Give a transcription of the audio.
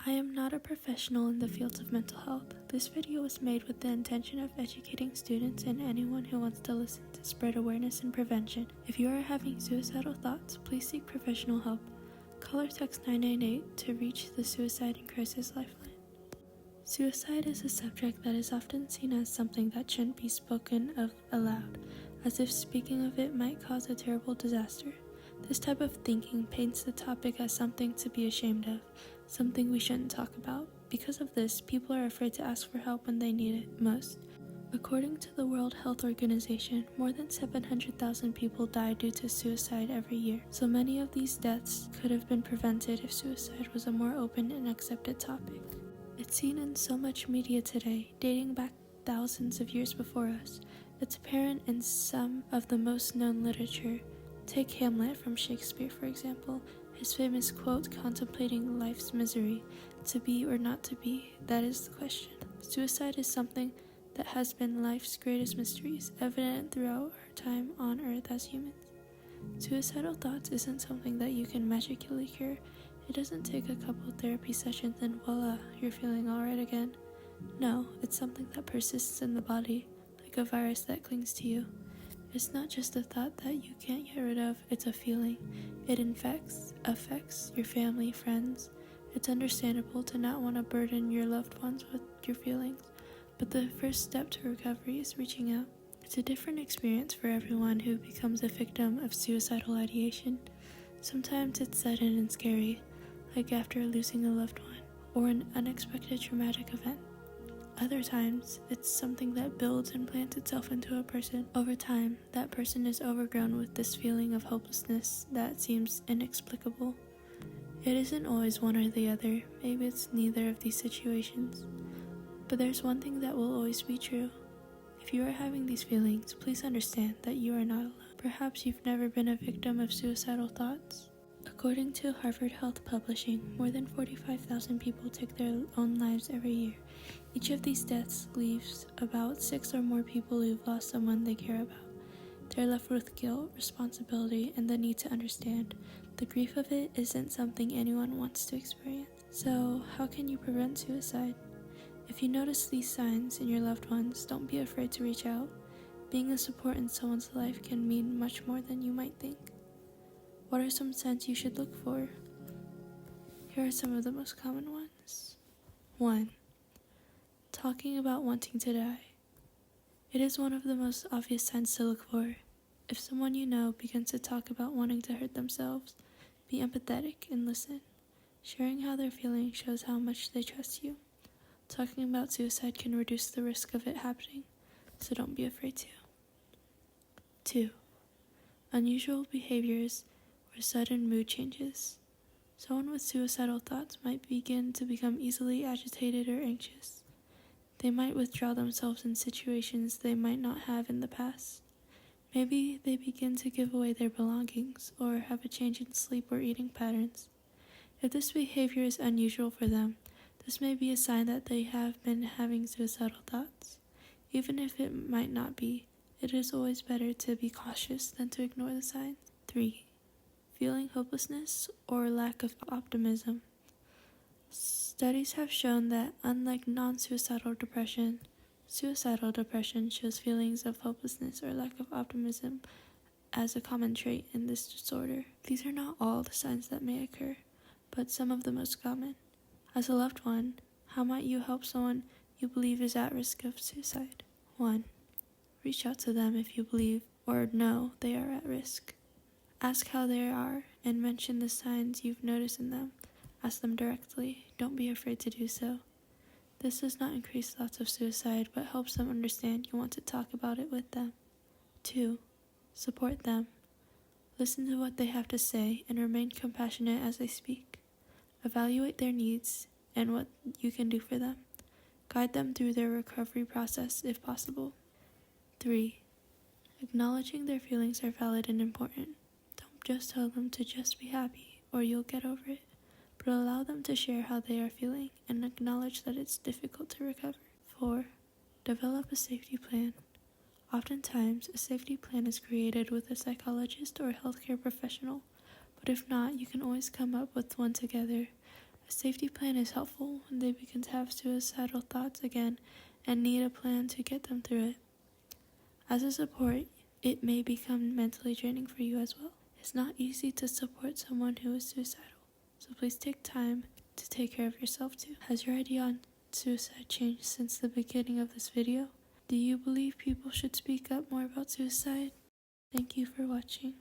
I am not a professional in the fields of mental health. This video was made with the intention of educating students and anyone who wants to listen to spread awareness and prevention. If you are having suicidal thoughts, please seek professional help. Call or text 998 to reach the Suicide and Crisis Lifeline. Suicide is a subject that is often seen as something that shouldn't be spoken of aloud, as if speaking of it might cause a terrible disaster. This type of thinking paints the topic as something to be ashamed of, something we shouldn't talk about. Because of this, people are afraid to ask for help when they need it most. According to the World Health Organization, more than 700,000 people die due to suicide every year. So many of these deaths could have been prevented if suicide was a more open and accepted topic. It's seen in so much media today, dating back thousands of years before us. It's apparent in some of the most known literature. Take Hamlet from Shakespeare, for example. His famous quote, contemplating life's misery, to be or not to be, that is the question. Suicide is something that has been life's greatest mysteries, evident throughout our time on Earth as humans. Suicidal thoughts isn't something that you can magically cure. It doesn't take a couple therapy sessions and voila, you're feeling alright again. No, it's something that persists in the body, like a virus that clings to you. It's not just a thought that you can't get rid of, it's a feeling. It affects your family, friends. It's understandable to not want to burden your loved ones with your feelings, but the first step to recovery is reaching out. It's a different experience for everyone who becomes a victim of suicidal ideation. Sometimes it's sudden and scary, like after losing a loved one, or an unexpected traumatic event. Other times, it's something that builds and plants itself into a person. Over time, that person is overgrown with this feeling of hopelessness that seems inexplicable. It isn't always one or the other, maybe it's neither of these situations. But there's one thing that will always be true. If you are having these feelings, please understand that you are not alone. Perhaps you've never been a victim of suicidal thoughts. According to Harvard Health Publishing, more than 45,000 people take their own lives every year. Each of these deaths leaves about 6 or more people who've lost someone they care about. They're left with guilt, responsibility, and the need to understand. The grief of it isn't something anyone wants to experience. So, how can you prevent suicide? If you notice these signs in your loved ones, don't be afraid to reach out. Being a support in someone's life can mean much more than you might think. What are some signs you should look for? Here are some of the most common ones. 1. Talking about wanting to die. It is one of the most obvious signs to look for. If someone you know begins to talk about wanting to hurt themselves, be empathetic and listen. Sharing how they're feeling shows how much they trust you. Talking about suicide can reduce the risk of it happening, so don't be afraid to. 2. Unusual behaviors or sudden mood changes. Someone with suicidal thoughts might begin to become easily agitated or anxious. They might withdraw themselves in situations they might not have in the past. Maybe they begin to give away their belongings or have a change in sleep or eating patterns. If this behavior is unusual for them, this may be a sign that they have been having suicidal thoughts. Even if it might not be, it is always better to be cautious than to ignore the signs. 3. Feeling hopelessness or lack of optimism. Studies have shown that unlike non-suicidal depression, suicidal depression shows feelings of hopelessness or lack of optimism as a common trait in this disorder. These are not all the signs that may occur, but some of the most common. As a loved one, how might you help someone you believe is at risk of suicide? 1. Reach out to them if you believe or know they are at risk. Ask how they are and mention the signs you've noticed in them. Ask them directly. Don't be afraid to do so. This does not increase thoughts of suicide, but helps them understand you want to talk about it with them. 2. Support them. Listen to what they have to say and remain compassionate as they speak. Evaluate their needs and what you can do for them. Guide them through their recovery process if possible. 3. Acknowledging their feelings are valid and important. Don't just tell them to just be happy or you'll get over it, but allow them to share how they are feeling and acknowledge that it's difficult to recover. 4. Develop a safety plan. Oftentimes, a safety plan is created with a psychologist or healthcare professional, but if not, you can always come up with one together. A safety plan is helpful when they begin to have suicidal thoughts again and need a plan to get them through it. As a support, it may become mentally draining for you as well. It's not easy to support someone who is suicidal, so please take time to take care of yourself too. Has your idea on suicide changed since the beginning of this video? Do you believe people should speak up more about suicide? Thank you for watching.